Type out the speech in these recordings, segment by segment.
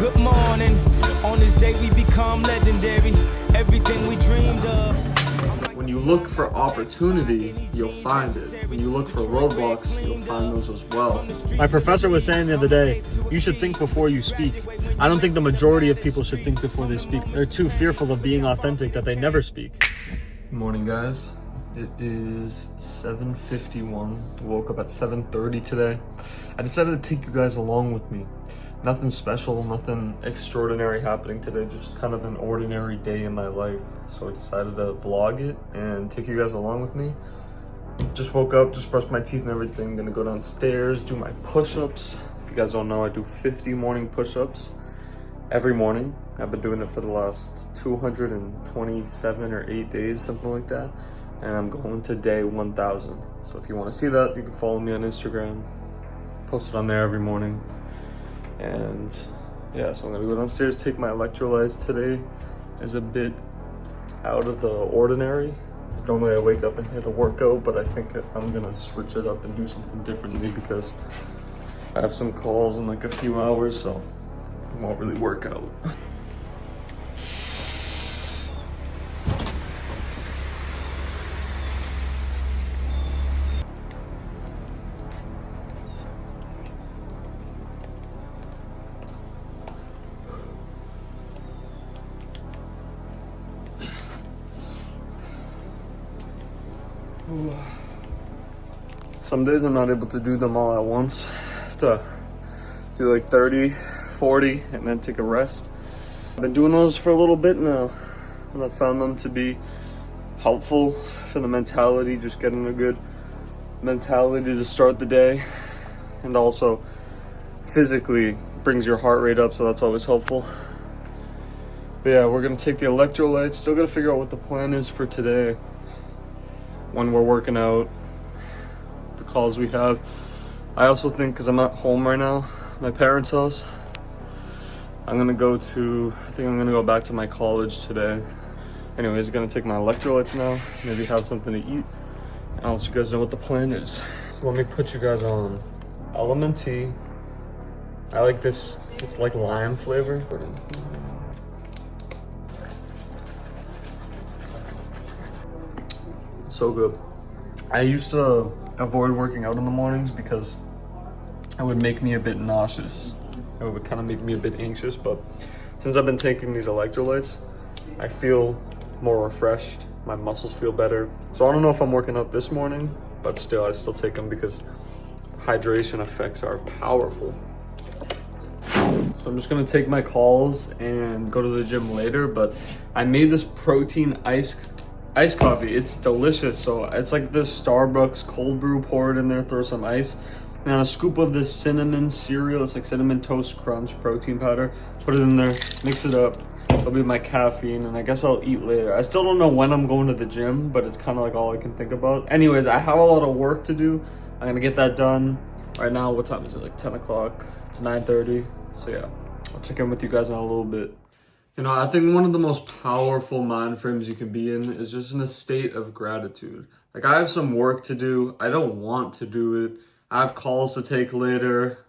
Good morning. On this day we become legendary. Everything we dreamed of. When you look for opportunity, you'll find it. When you look for roadblocks, you'll find those as well. My professor was saying the other day, you should think before you speak. I don't think the majority of people should think before they speak. They're too fearful of being authentic that they never speak. Good morning, guys. It is 7:51. I woke up at 7:30 today. I decided to take you guys along with me. Nothing special, nothing extraordinary happening today, just kind of an ordinary day in my life. So I decided to vlog it and take you guys along with me. Just woke up, just brushed my teeth and everything. Gonna go downstairs, do my push-ups. If you guys don't know, I do 50 morning push-ups every morning. I've been doing it for the last 227 or 8 days, something like that. And I'm going to day 1,000. So if you want to see that, you can follow me on Instagram. Post it on there every morning. And yeah, so I'm gonna go downstairs, take my electrolytes. Today is a bit out of the ordinary. Normally I wake up and hit a workout, but I think I'm gonna switch it up and do something differently because I have some calls in like a few hours, so I won't really work out. Some days I'm not able to do them all at once. I have to do like 30, 40, and then take a rest. I've been doing those for a little bit now, and I found them to be helpful for the mentality, just getting a good mentality to start the day, and also physically brings your heart rate up, so that's always helpful. But yeah, we're gonna take the electrolytes. Still gotta figure out what the plan is for today when we're working out, the calls we have. I also think, because I'm at home right now, my parents' house, I think I'm gonna go back to my college today. Anyways, I'm gonna take my electrolytes now, maybe have something to eat, and I'll let you guys know what the plan is. So let me put you guys on Element Tea. I like this, it's like lime flavor. So good. I used to avoid working out in the mornings because it would make me a bit nauseous. It would kind of make me a bit anxious, but since I've been taking these electrolytes, I feel more refreshed. My muscles feel better. So I don't know if I'm working out this morning, but still, I still take them because hydration effects are powerful. So I'm just gonna take my calls and go to the gym later, but I made this protein iced coffee. It's delicious. So it's like this Starbucks cold brew, pour it in there, throw some ice, and a scoop of this cinnamon cereal. It's like Cinnamon Toast Crunch protein powder. Put it in there, mix it up. That'll be my caffeine, and I guess I'll eat later. I still don't know when I'm going to the gym, but it's kind of like all I can think about. Anyways, I have a lot of work to do. I'm gonna get that done. Right now, what time is it? Like 10 o'clock. It's 9:30. So yeah, I'll check in with you guys in a little bit. You know, I think one of the most powerful mind frames you can be in is just in a state of gratitude. Like, I have some work to do. I don't want to do it. I have calls to take later.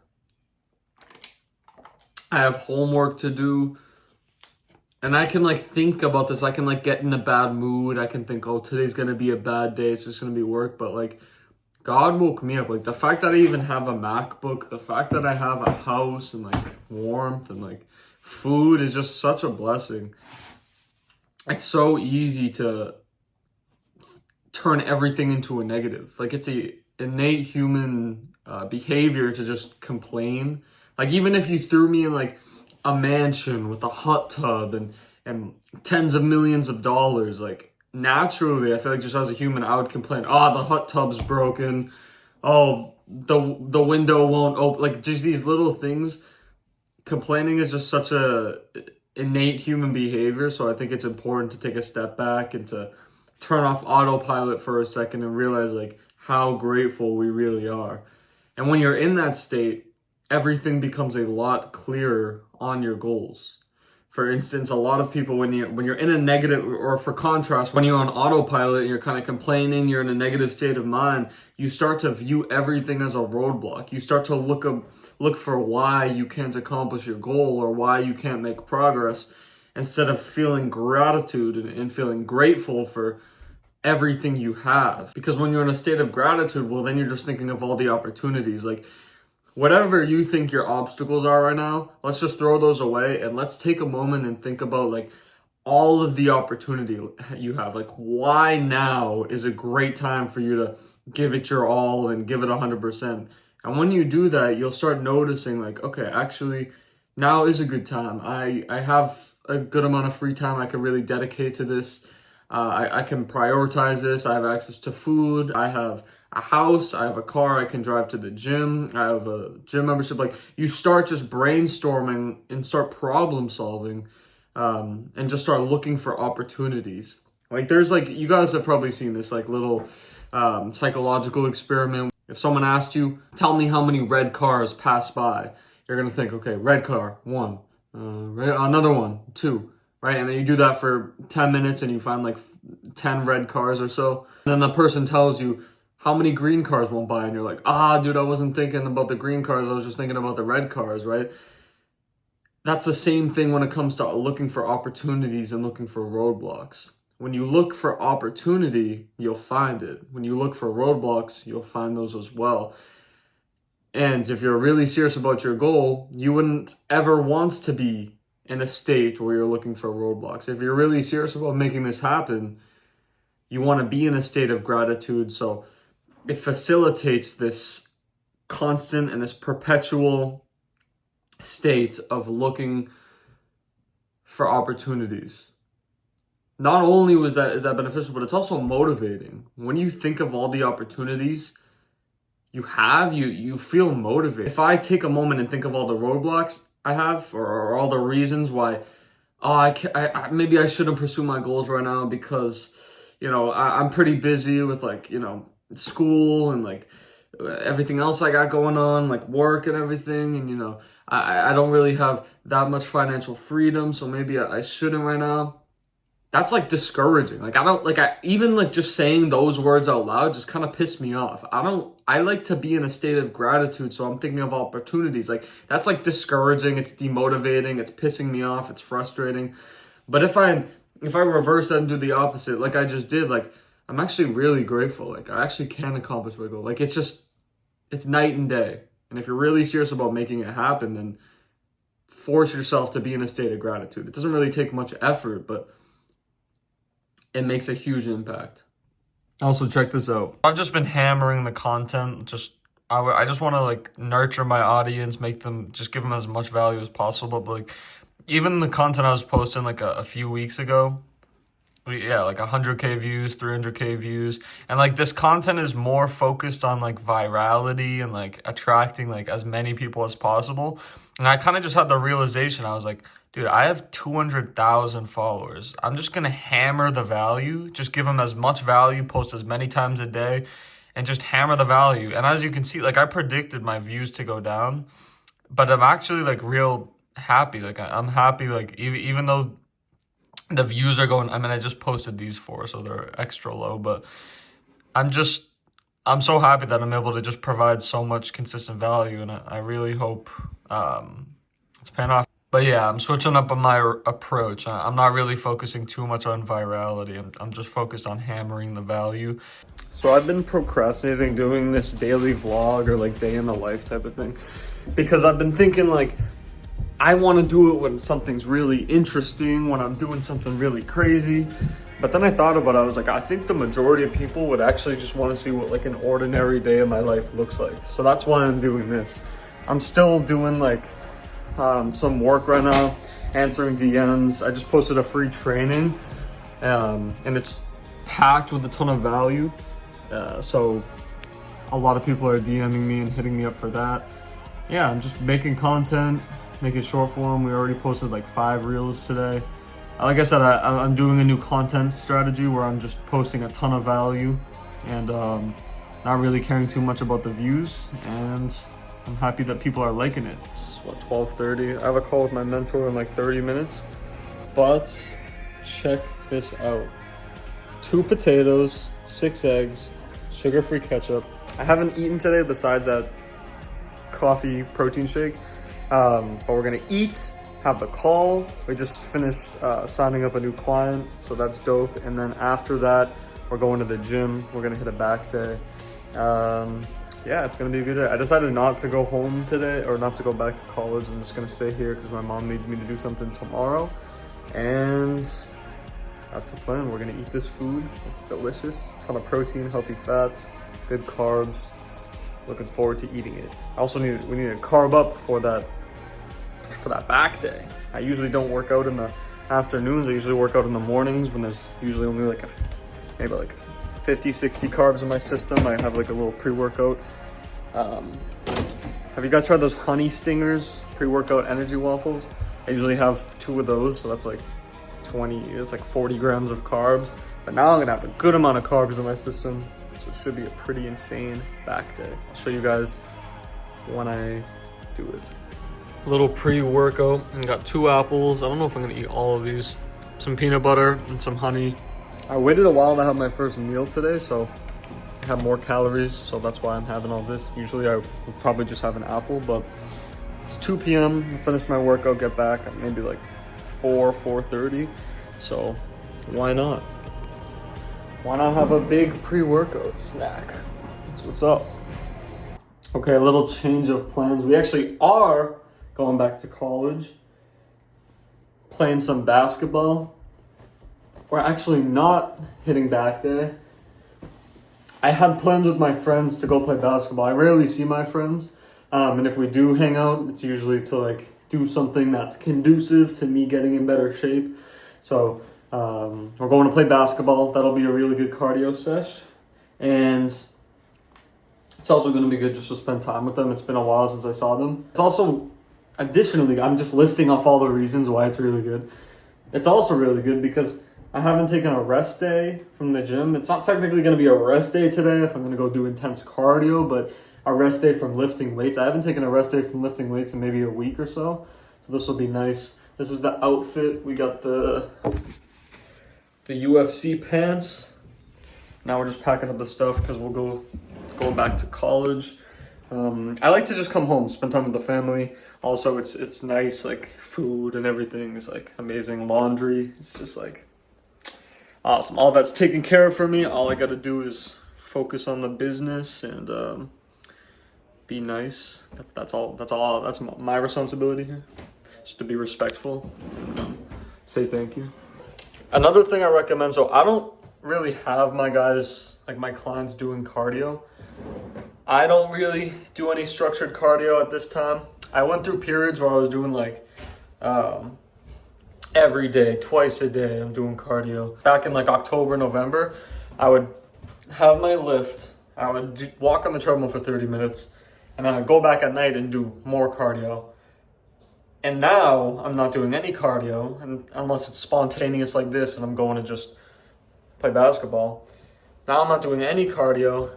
I have homework to do. And I can, like, think about this. I can, like, get in a bad mood. I can think, oh, today's going to be a bad day. It's just going to be work. But, like, God woke me up. Like, the fact that I even have a MacBook, the fact that I have a house and, like, warmth and, like, food is just such a blessing. It's so easy to turn everything into a negative. Like, it's a innate human behavior to just complain. Like, even if you threw me in like a mansion with a hot tub and tens of millions of dollars, like, naturally, I feel like just as a human, I would complain, oh, the hot tub's broken, oh, the window won't open, like, just these little things. Complaining is just such a innate human behavior, so I think it's important to take a step back and to turn off autopilot for a second and realize, like, how grateful we really are. And when you're in that state, everything becomes a lot clearer on your goals. For instance, a lot of people, when you're in a negative, or for contrast, when you're on autopilot and you're kind of complaining, you're in a negative state of mind, you start to view everything as a roadblock. You start to look for why you can't accomplish your goal or why you can't make progress, instead of feeling gratitude and feeling grateful for everything you have. Because when you're in a state of gratitude, well, then you're just thinking of all the opportunities. Like, whatever you think your obstacles are right now, let's just throw those away and let's take a moment and think about like all of the opportunity you have. Like, why now is a great time for you to give it your all and give it 100%. And when you do that, you'll start noticing like, okay, actually now is a good time. I have a good amount of free time I can really dedicate to this. I can prioritize this. I have access to food. I have a house, I have a car, I can drive to the gym, I have a gym membership. Like, you start just brainstorming and start problem solving, and just start looking for opportunities. Like, there's like, you guys have probably seen this like little psychological experiment. If someone asked you, tell me how many red cars pass by, you're gonna think, okay, red car, 1, another one, 2, right? And then you do that for 10 minutes and you find like 10 red cars or so. And then the person tells you, how many green cars won't by? And you're like, dude, I wasn't thinking about the green cars. I was just thinking about the red cars, right? That's the same thing when it comes to looking for opportunities and looking for roadblocks. When you look for opportunity, you'll find it. When you look for roadblocks, you'll find those as well. And if you're really serious about your goal, you wouldn't ever want to be in a state where you're looking for roadblocks. If you're really serious about making this happen, you want to be in a state of gratitude. So it facilitates this constant and this perpetual state of looking for opportunities. Not only is that beneficial, but it's also motivating. When you think of all the opportunities you have, you feel motivated. If I take a moment and think of all the roadblocks I have, or all the reasons why, maybe I shouldn't pursue my goals right now because, I'm pretty busy with like, school and like everything else I got going on, like work and everything, and I don't really have that much financial freedom, so maybe I shouldn't right now. That's like discouraging. Like, even like just saying those words out loud just kind of piss me off. I like to be in a state of gratitude, so I'm thinking of opportunities. Like, that's like discouraging, it's demotivating, it's pissing me off, it's frustrating. But if I reverse that and do the opposite, like I just did, like, I'm actually really grateful. Like, I actually can accomplish my goal. Like, it's night and day. And if you're really serious about making it happen, then force yourself to be in a state of gratitude. It doesn't really take much effort, but it makes a huge impact. Also, check this out. I've just been hammering the content. I just want to like nurture my audience, give them as much value as possible. But like, even the content I was posting like a few weeks ago, like 100K views, 300K views. And like, this content is more focused on like virality and like attracting like as many people as possible. And I kind of just had the realization, I was like, dude, I have 200,000 followers. I'm just going to hammer the value, just give them as much value, post as many times a day, and just hammer the value. And as you can see, like, I predicted my views to go down, but I'm actually like real happy. Like, I'm happy, like, even though the views are going, I just posted these 4, so they're extra low, but I'm so happy that I'm able to just provide so much consistent value, and I really hope it's paying off. But yeah, I'm switching up on my approach. I'm not really focusing too much on virality. I'm just focused on hammering the value. So I've been procrastinating doing this daily vlog or like day in the life type of thing, because I've been thinking like, I want to do it when something's really interesting, when I'm doing something really crazy. But then I thought about it, I was like, I think the majority of people would actually just want to see what like an ordinary day in my life looks like. So that's why I'm doing this. I'm still doing like some work right now, answering DMs. I just posted a free training, and it's packed with a ton of value. So a lot of people are DMing me and hitting me up for that. Yeah, I'm just making content, making short form. We already posted like 5 reels today. Like I said, I'm doing a new content strategy where I'm just posting a ton of value and not really caring too much about the views, and I'm happy that people are liking it. It's 12:30. I have a call with my mentor in like 30 minutes. but check this out. 2 potatoes, 6 eggs, sugar-free ketchup. I haven't eaten today besides that coffee protein shake, but we're gonna eat, have the call. We just finished signing up a new client, so that's dope. And then after that, we're going to the gym. We're gonna hit a back day. Yeah, it's gonna be a good day. I decided not to go home today, or not to go back to college. I'm just gonna stay here because my mom needs me to do something tomorrow. And that's the plan. We're gonna eat this food. It's delicious. Ton of protein, healthy fats, good carbs. Looking forward to eating it. We need to carb up for that back day. I usually don't work out in the afternoons. I usually work out in the mornings when there's usually only like maybe like 50, 60 carbs in my system. I have like a little pre-workout. Have you guys tried those honey stingers pre-workout energy waffles? I usually have 2 of those, so that's like 40 grams of carbs. But now I'm gonna have a good amount of carbs in my system, so it should be a pretty insane back day. I'll show you guys when I do it. Little pre-workout. I got 2 apples. I don't know if I'm gonna eat all of these. Some peanut butter and some honey. I waited a while to have my first meal today, so I have more calories, so that's why I'm having all this. Usually I would probably just have an apple, but it's 2 p.m. I finish my workout, get back at maybe like 4:30. So why not? Why not have a big pre-workout snack? That's what's up. Okay, a little change of plans. We actually are going back to college, playing some basketball. We're actually not hitting back day. I had plans with my friends to go play basketball. I rarely see my friends. And if we do hang out, it's usually to like do something that's conducive to me getting in better shape. So we're going to play basketball. That'll be a really good cardio sesh. And it's also going to be good just to spend time with them. It's been a while since I saw them. It's also, additionally, I'm just listing off all the reasons why it's really good. It's also really good because I haven't taken a rest day from the gym. It's not technically going to be a rest day today if I'm going to go do intense cardio, but a rest day from lifting weights. I haven't taken a rest day from lifting weights in maybe a week or so. So this will be nice. This is the outfit. We got the UFC pants. Now we're just packing up the stuff because we'll go back to college. I like to just come home, spend time with the family. Also, it's nice, like food and everything is like amazing. Laundry, it's just like awesome. All that's taken care of for me. All I got to do is focus on the business and be nice. That's all. That's my responsibility here. Just to be respectful and say thank you. Another thing I recommend. So I don't really have my guys, like my clients, doing cardio. I don't really do any structured cardio at this time. I went through periods where I was doing like every day, twice a day, I'm doing cardio. Back in like October, November, I would have my lift. I would walk on the treadmill for 30 minutes, and then I'd go back at night and do more cardio. And now I'm not doing any cardio, and unless it's spontaneous like this and I'm going to just play basketball. Now I'm not doing any cardio,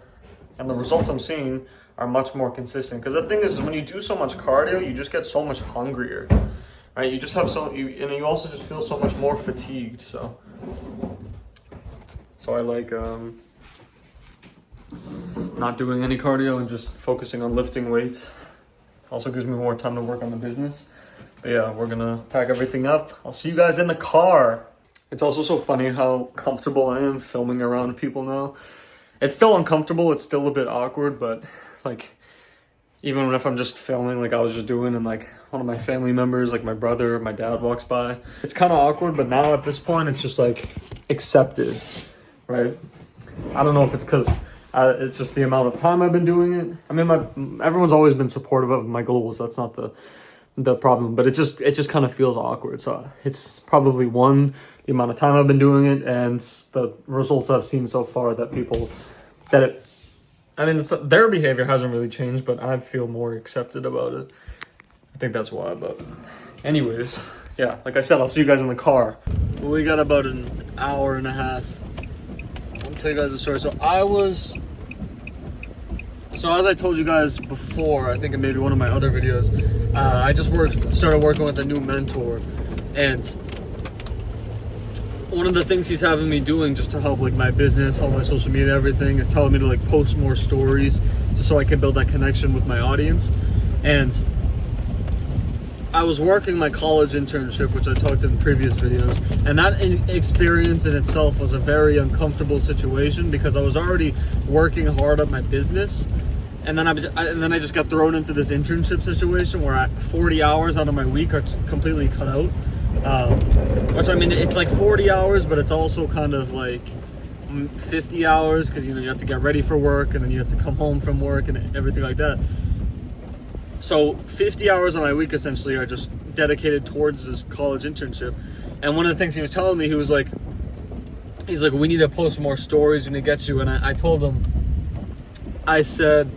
and the results I'm seeing are much more consistent. Because the thing is when you do so much cardio, you just get so much hungrier, right? You just have and you also just feel so much more fatigued. So I like not doing any cardio and just focusing on lifting weights. Also gives me more time to work on the business. But yeah, we're gonna pack everything up. I'll see you guys in the car. It's also so funny how comfortable I am filming around people now. It's still uncomfortable, it's still a bit awkward, but like even if I'm just filming like I was just doing and like one of my family members, like my brother, my dad walks by, it's kind of awkward, but now at this point it's just like accepted, right? I don't know if it's because it's just the amount of time I've been doing it. I mean, everyone's always been supportive of my goals. That's not the problem, but it just kind of feels awkward. So it's probably the amount of time I've been doing it and the results I've seen so far their behavior hasn't really changed, but I feel more accepted about it. I think that's why, but anyways, yeah, like I said, I'll see you guys in the car. We got about an hour and a half. I'll tell you guys a story. So as I told you guys before, I think in maybe one of my other videos, I just started working with a new mentor, and one of the things he's having me doing just to help like my business, help my social media, everything, is telling me to like post more stories just so I can build that connection with my audience. And I was working my college internship, which I talked in previous videos, and that experience in itself was a very uncomfortable situation because I was already working hard at my business, and then I just got thrown into this internship situation where 40 hours out of my week are completely cut out. Which, I mean, it's like 40 hours, but it's also kind of like 50 hours because, you know, you have to get ready for work and then you have to come home from work and everything like that. So 50 hours of my week essentially are just dedicated towards this college internship. And one of the things he was telling me, he's like, we need to post more stories, we need to get you. And I told him, I said,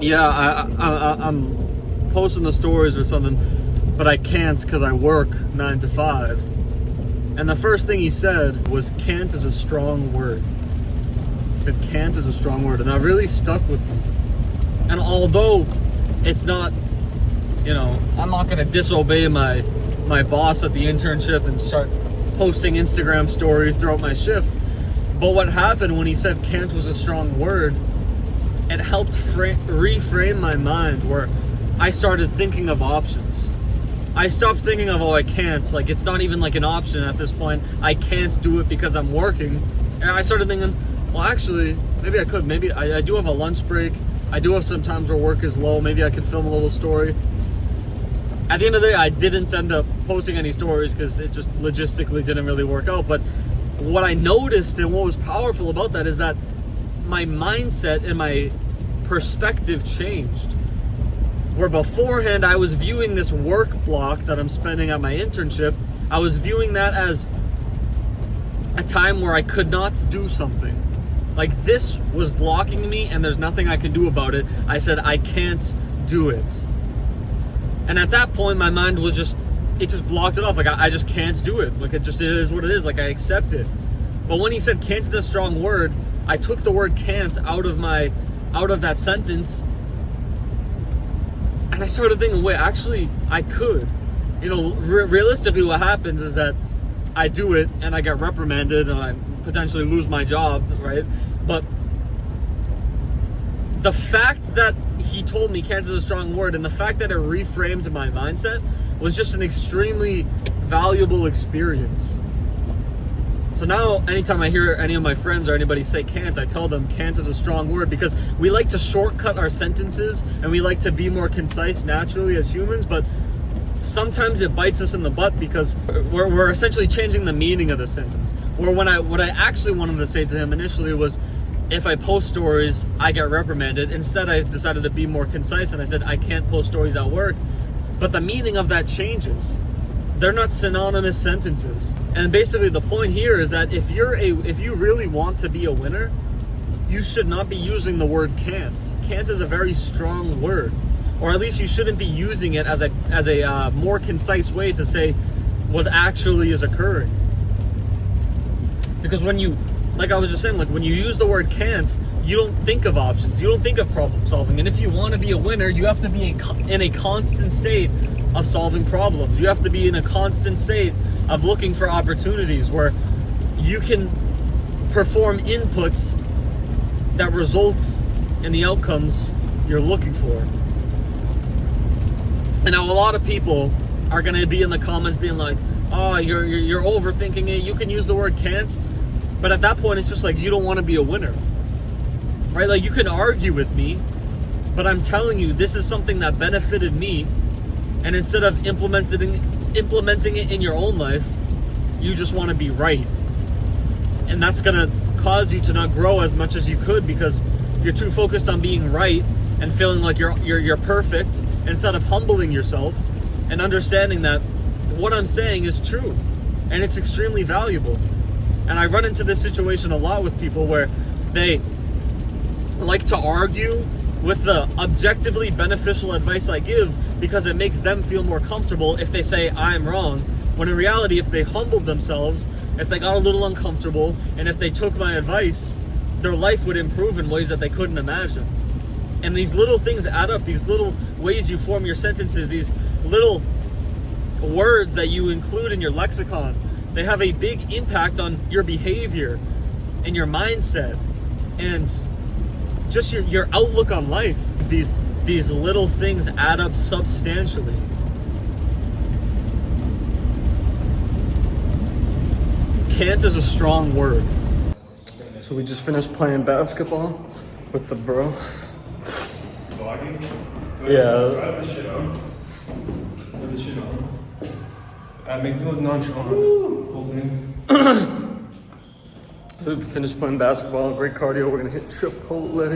yeah, I'm posting the stories or something, but I can't because I work 9 to 5. And the first thing he said was, can't is a strong word. He said, can't is a strong word. And that really stuck with me. And although it's not, you know, I'm not going to disobey my boss at the internship and start posting Instagram stories throughout my shift. But what happened when he said can't was a strong word, it helped reframe my mind where I started thinking of options. I stopped thinking of, oh, I can't. Like, it's not even like an option at this point. I can't do it because I'm working. And I started thinking, well, actually, maybe I could. Maybe I do have a lunch break. I do have some times where work is low. Maybe I could film a little story. At the end of the day, I didn't end up posting any stories because it just logistically didn't really work out. But what I noticed and what was powerful about that is that my mindset and my perspective changed. Where beforehand I was viewing this work block that I'm spending at my internship, I was viewing that as a time where I could not do something. Like, this was blocking me and there's nothing I can do about it. I said, I can't do it. And at that point, my mind was just blocked it off. Like, I just can't do it. Like, it is what it is. Like, I accept it. But when he said can't is a strong word, I took the word can't out of that sentence. And I started thinking, wait, actually, I could. You know, realistically, what happens is that I do it and I get reprimanded and I potentially lose my job, right? But the fact that he told me can't is a strong word and the fact that it reframed my mindset was just an extremely valuable experience. So now, anytime I hear any of my friends or anybody say can't, I tell them can't is a strong word because we like to shortcut our sentences and we like to be more concise naturally as humans, but sometimes it bites us in the butt because we're essentially changing the meaning of the sentence. Or what I actually wanted to say to him initially was, if I post stories, I get reprimanded. Instead, I decided to be more concise and I said, I can't post stories at work. But the meaning of that changes. They're not synonymous sentences. And basically the point here is that if you really want to be a winner, you should not be using the word can't. Can't is a very strong word. Or at least you shouldn't be using it as a more concise way to say what actually is occurring. Because when you, like I was just saying, like when you use the word can't, you don't think of options. You don't think of problem solving. And if you want to be a winner, you have to be in a constant state of solving problems. You have to be in a constant state of looking for opportunities where you can perform inputs that results in the outcomes you're looking for. And now a lot of people are going to be in the comments being like, oh, you're overthinking it. You can use the word can't. But at that point, it's just like, you don't want to be a winner. Right? Like, you can argue with me, but I'm telling you, this is something that benefited me. And instead of implementing it in your own life, you just want to be right. And that's going to cause you to not grow as much as you could because you're too focused on being right and feeling like you're perfect instead of humbling yourself and understanding that what I'm saying is true and it's extremely valuable. And I run into this situation a lot with people where they like to argue with the objectively beneficial advice I give because it makes them feel more comfortable if they say I'm wrong, when in reality, if they humbled themselves, if they got a little uncomfortable, and if they took my advice, their life would improve in ways that they couldn't imagine. And these little things add up, these little ways you form your sentences, these little words that you include in your lexicon, They have a big impact on your behavior and your mindset and just your outlook on life. These little things add up substantially. Can't is a strong word. So we just finished playing basketball with the bro. Yeah. Make me look nonchalant. Whole thing. So we finished playing basketball, great cardio. We're gonna hit Chipotle.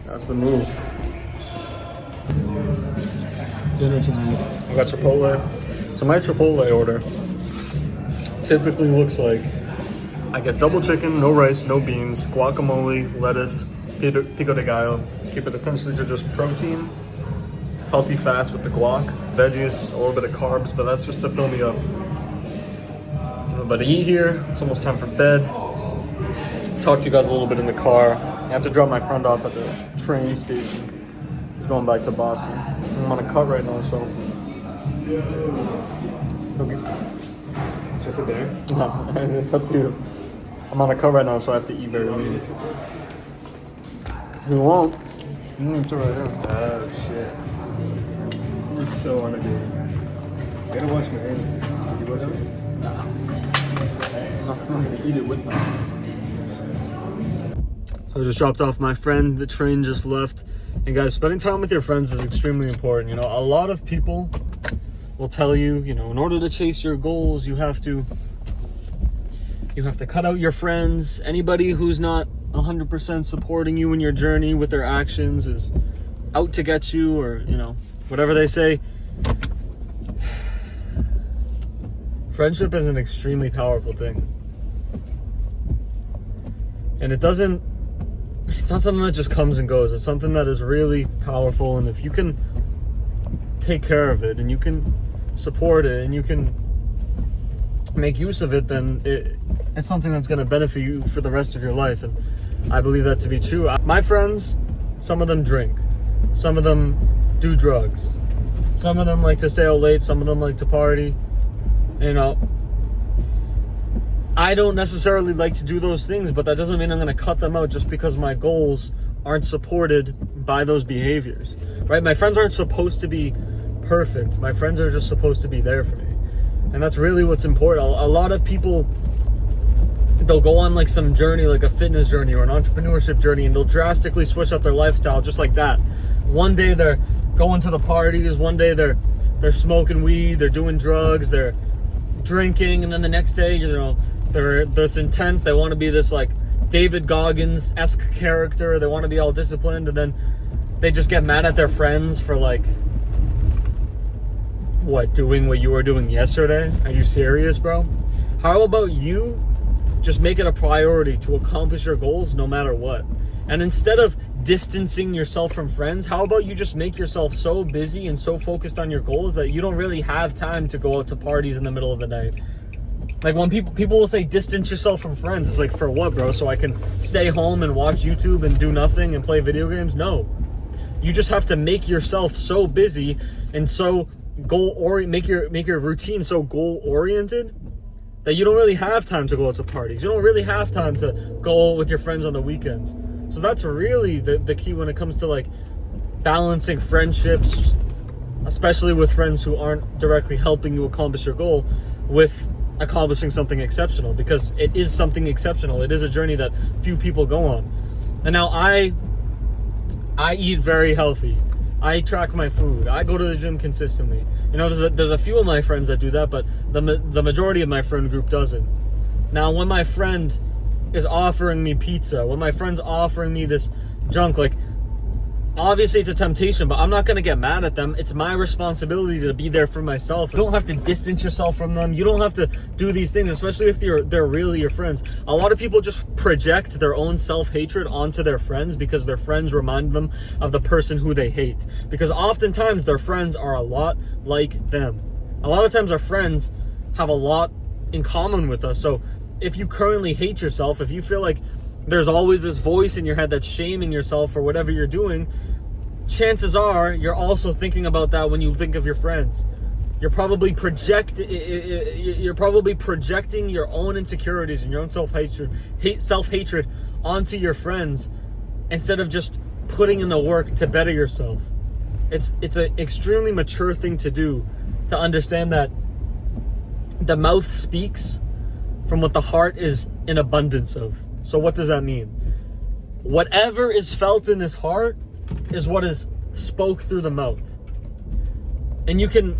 That's the move. Dinner tonight. We got Chipotle. So my Chipotle order typically looks like I get double chicken, no rice, no beans, guacamole, lettuce, pico de gallo. Keep it essentially to just protein, healthy fats with the guac, veggies, a little bit of carbs, but that's just to fill me up. I'm about to eat here. It's almost time for bed. Talk to you guys a little bit in the car. I have to drop my friend off at the train station. He's going back to Boston. I'm on a cut right now, so. Okay. Just sit there. No, it's up to you. I'm on a cut right now, so I have to eat very lean. You won't. You need to right now. Oh shit. You're so on it, dude. I gotta wash my hands, dude. Did you wash your hands? I'm gonna eat it with my hands. So I just dropped off my friend. The train just left. And guys, spending time with your friends is extremely important. You know, a lot of people will tell you, you know, in order to chase your goals, you have to cut out your friends. Anybody who's not 100% supporting you in your journey with their actions is out to get you, or, you know, whatever they say. Friendship is an extremely powerful thing. And it's not something that just comes and goes. It's something that is really powerful, and if you can take care of it and you can support it and you can make use of it, then it's something that's going to benefit you for the rest of your life. And I believe that to be true. My friends, some of them drink, some of them do drugs, some of them like to stay out late, some of them like to party. You know, I don't necessarily like to do those things, but that doesn't mean I'm going to cut them out just because my goals aren't supported by those behaviors, right? My friends aren't supposed to be perfect. My friends are just supposed to be there for me. And that's really what's important. A lot of people, they'll go on like some journey, like a fitness journey or an entrepreneurship journey, and they'll drastically switch up their lifestyle just like that. One day they're going to the parties, one day they're smoking weed, they're doing drugs, they're drinking, and then the next day, you know, they're this intense. They want to be this like David Goggins-esque character. They want to be all disciplined, and then they just get mad at their friends for like doing what you were doing yesterday. Are you serious, bro? How about you just make it a priority to accomplish your goals no matter what? And instead of distancing yourself from friends, how about you just make yourself so busy and so focused on your goals that you don't really have time to go out to parties in the middle of the night? Like when people will say distance yourself from friends, it's like, for what, bro? So I can stay home and watch YouTube and do nothing and play video games? No. You just have to make yourself so busy and so make your routine so goal oriented that you don't really have time to go out to parties. You don't really have time to go with your friends on the weekends. So that's really the key when it comes to like balancing friendships, especially with friends who aren't directly helping you accomplish your goal, with accomplishing something exceptional, because it is something exceptional. It is a journey that few people go on. And now I eat very healthy. I track my food. I go to the gym consistently. You know, there's a few of my friends that do that, but the majority of my friend group doesn't. Now, when my friend is offering me pizza, when my friend's offering me this junk, like, obviously it's a temptation, but I'm not going to get mad at them. It's my responsibility to be there for myself. You don't have to distance yourself from them. You don't have to do these things, especially if they're really your friends. A lot of people just project their own self-hatred onto their friends because their friends remind them of the person who they hate. Because oftentimes their friends are a lot like them. A lot of times our friends have a lot in common with us. So if you currently hate yourself, if you feel like there's always this voice in your head that's shaming yourself for whatever you're doing, chances are you're also thinking about that when you think of your friends. you're probably projecting your own insecurities and your own self-hatred onto your friends instead of just putting in the work to better yourself. It's an extremely mature thing to do, to understand that the mouth speaks from what the heart is in abundance of. So what does that mean? Whatever is felt in this heart is what is spoke through the mouth. And you can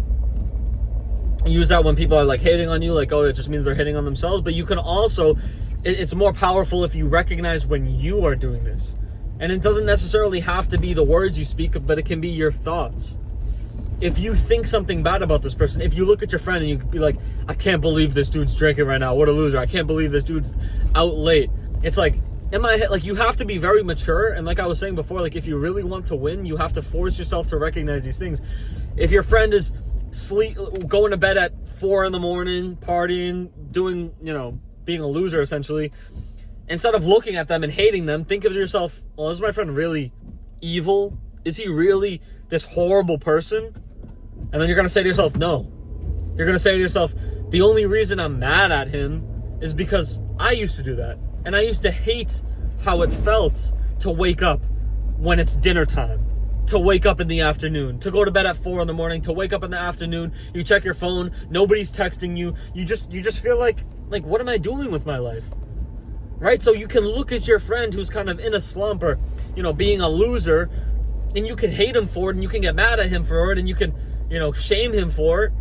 use that when people are like hating on you, like, oh, it just means they're hitting on themselves. But you can also, it's more powerful if you recognize when you are doing this. And it doesn't necessarily have to be the words you speak, but it can be your thoughts. If you think something bad about this person, if you look at your friend and you could be like, I can't believe this dude's drinking right now, what a loser, I can't believe this dude's out late. It's like, in my head, like, you have to be very mature. And like I was saying before, like, if you really want to win, you have to force yourself to recognize these things. If your friend is going to bed at 4 a.m, partying, doing, being a loser essentially, instead of looking at them and hating them, think of yourself, well, is my friend really evil? Is he really this horrible person? And then you're going to say to yourself, no. You're going to say to yourself, the only reason I'm mad at him is because I used to do that. And I used to hate how it felt to wake up when it's dinner time, to wake up in the afternoon, to go to bed at 4 a.m, to wake up in the afternoon, you check your phone, nobody's texting you, you just feel like what am I doing with my life? Right? So you can look at your friend who's kind of in a slump or, being a loser, and you can hate him for it, and you can get mad at him for it, and you can, shame him for it.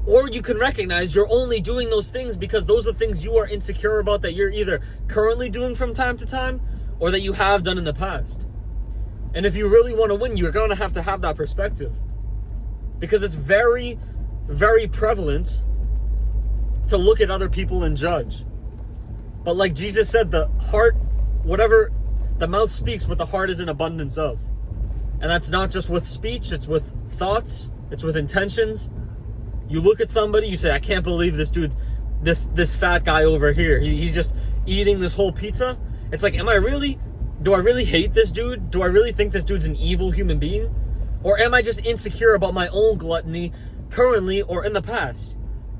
Or you can recognize you're only doing those things because those are things you are insecure about that you're either currently doing from time to time or that you have done in the past. And if you really want to win, you're going to have that perspective. Because it's very, very prevalent to look at other people and judge. But like Jesus said, the heart, whatever the mouth speaks, what the heart is in abundance of. And that's not just with speech, it's with thoughts, it's with intentions. You look at somebody, you say, I can't believe this dude, this fat guy over here, he's just eating this whole pizza. It's like, do I really hate this dude? Do I really think this dude's an evil human being? Or am I just insecure about my own gluttony currently or in the past?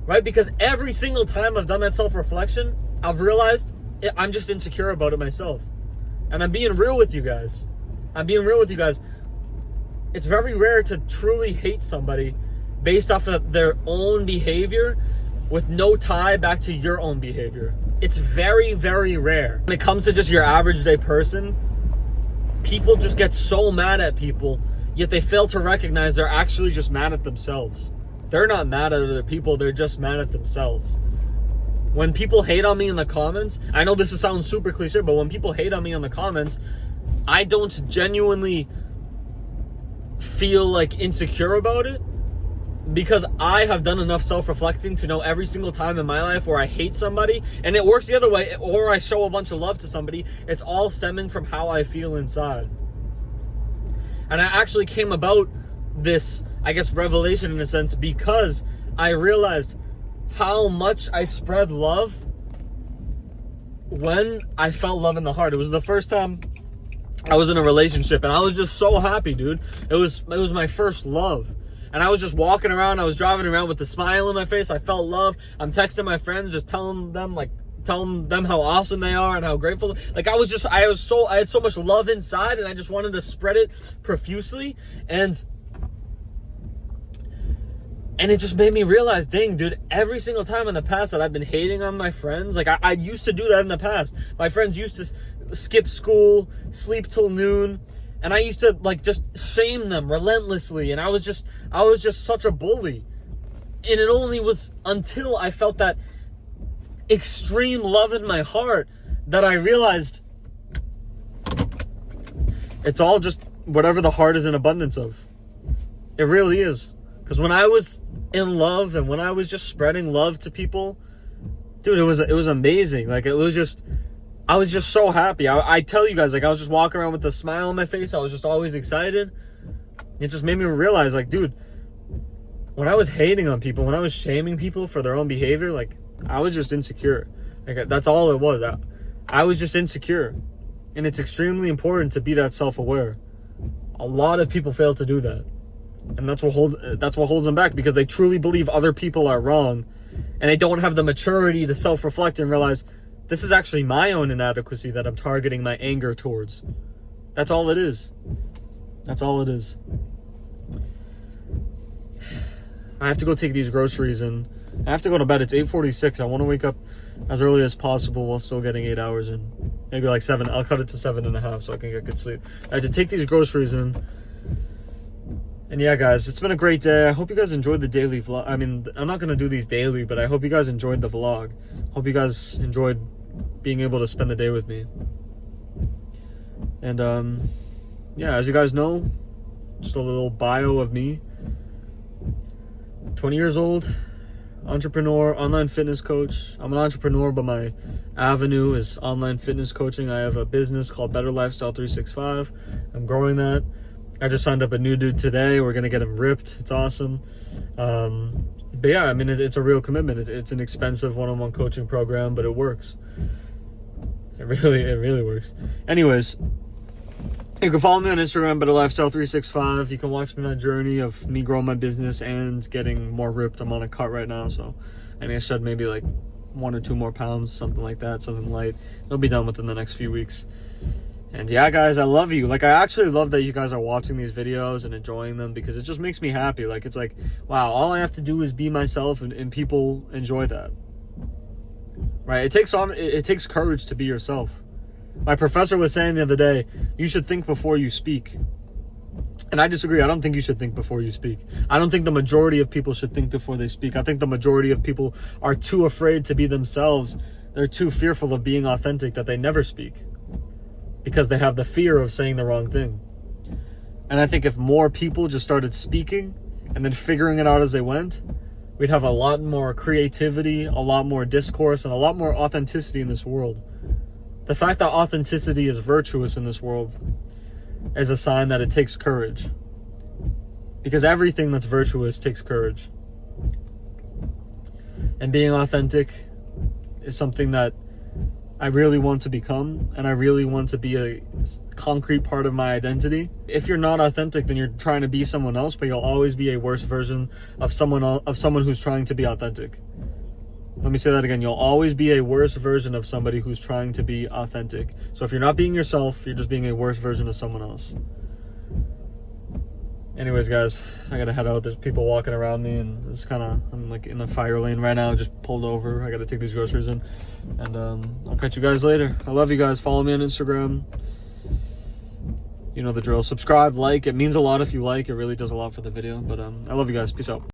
Right? Because every single time I've done that self-reflection, I've realized I'm just insecure about it myself. And I'm being real with you guys. It's very rare to truly hate somebody based off of their own behavior with no tie back to your own behavior. It's very, very rare. When it comes to just your average day person, people just get so mad at people, yet they fail to recognize they're actually just mad at themselves. They're not mad at other people, they're just mad at themselves. When people hate on me in the comments, I know this sounds super cliche, but when people hate on me in the comments, I don't genuinely feel like insecure about it, because I have done enough self-reflecting to know every single time in my life where I hate somebody, and it works the other way, or I show a bunch of love to somebody, it's all stemming from how I feel inside. And I actually came about this, I guess, revelation in a sense, because I realized how much I spread love when I felt love in the heart. It was the first time I was in a relationship, and I was just so happy, dude. It was my first love. And I was just walking around, I was driving around with a smile on my face. I felt love. I'm texting my friends, just telling them how awesome they are and how grateful. Like, I had so much love inside, and I just wanted to spread it profusely. And it just made me realize, dang, dude, every single time in the past that I've been hating on my friends, like, I used to do that in the past. My friends used to skip school, sleep till noon, and I used to, like, just shame them relentlessly, and I was just such a bully. And it only was until I felt that extreme love in my heart that I realized it's all just whatever the heart is in abundance of. It really is. Because when I was in love and when I was just spreading love to people, dude, it was amazing. Like, I was just so happy. I tell you guys, like, I was just walking around with a smile on my face. I was just always excited. It just made me realize, like, dude, when I was hating on people, when I was shaming people for their own behavior, like, I was just insecure. Like, that's all it was. I was just insecure. And it's extremely important to be that self-aware. A lot of people fail to do that. And that's what holds them back, because they truly believe other people are wrong, and they don't have the maturity to self-reflect and realize this is actually my own inadequacy that I'm targeting my anger towards. That's all it is. That's all it is. I have to go take these groceries, and I have to go to bed. It's 8:46. I want to wake up as early as possible while still getting 8 hours in. Maybe like 7. I'll cut it to 7.5 so I can get good sleep. I have to take these groceries in. And yeah, guys, it's been a great day. I hope you guys enjoyed the daily vlog. I mean, I'm not going to do these daily, but I hope you guys enjoyed the vlog. Hope you guys enjoyed being able to spend the day with me. And, yeah, as you guys know, just a little bio of me. 20 years old, entrepreneur, online fitness coach. I'm an entrepreneur, but my avenue is online fitness coaching. I have a business called Better Lifestyle 365. I'm growing that. I just signed up a new dude today. We're going to get him ripped. It's awesome. But yeah, I mean, it's a real commitment. It's an expensive one-on-one coaching program, but it works. It really works. Anyways, you can follow me on Instagram, Better Lifestyle 365. You can watch my journey of me growing my business and getting more ripped. I'm on a cut right now, so I need to shed maybe like 1 or 2 more pounds, something like that, something light. It'll be done within the next few weeks. And yeah, guys, I love you. Like, I actually love that you guys are watching these videos and enjoying them, because it just makes me happy. Like, it's like, wow, all I have to do is be myself, and people enjoy that. Right? It takes courage to be yourself. My professor was saying the other day, you should think before you speak. And I disagree. I don't think you should think before you speak. I don't think the majority of people should think before they speak. I think the majority of people are too afraid to be themselves. They're too fearful of being authentic that they never speak, because they have the fear of saying the wrong thing. And I think if more people just started speaking and then figuring it out as they went, we'd have a lot more creativity, a lot more discourse, and a lot more authenticity in this world. The fact that authenticity is virtuous in this world is a sign that it takes courage. Because everything that's virtuous takes courage. And being authentic is something that I really want to become, and I really want to be a concrete part of my identity. If you're not authentic, then you're trying to be someone else, but you'll always be a worse version of someone who's trying to be authentic. Let me say that again. You'll always be a worse version of somebody who's trying to be authentic. So if you're not being yourself, you're just being a worse version of someone else. Anyways, guys, I gotta head out. There's people walking around me, and I'm like in the fire lane right now, just pulled over. I gotta take these groceries in, and I'll catch you guys later. I love you guys. Follow me on Instagram. You know the drill. Subscribe, like. It means a lot if you like. It really does a lot for the video. But I love you guys. Peace out.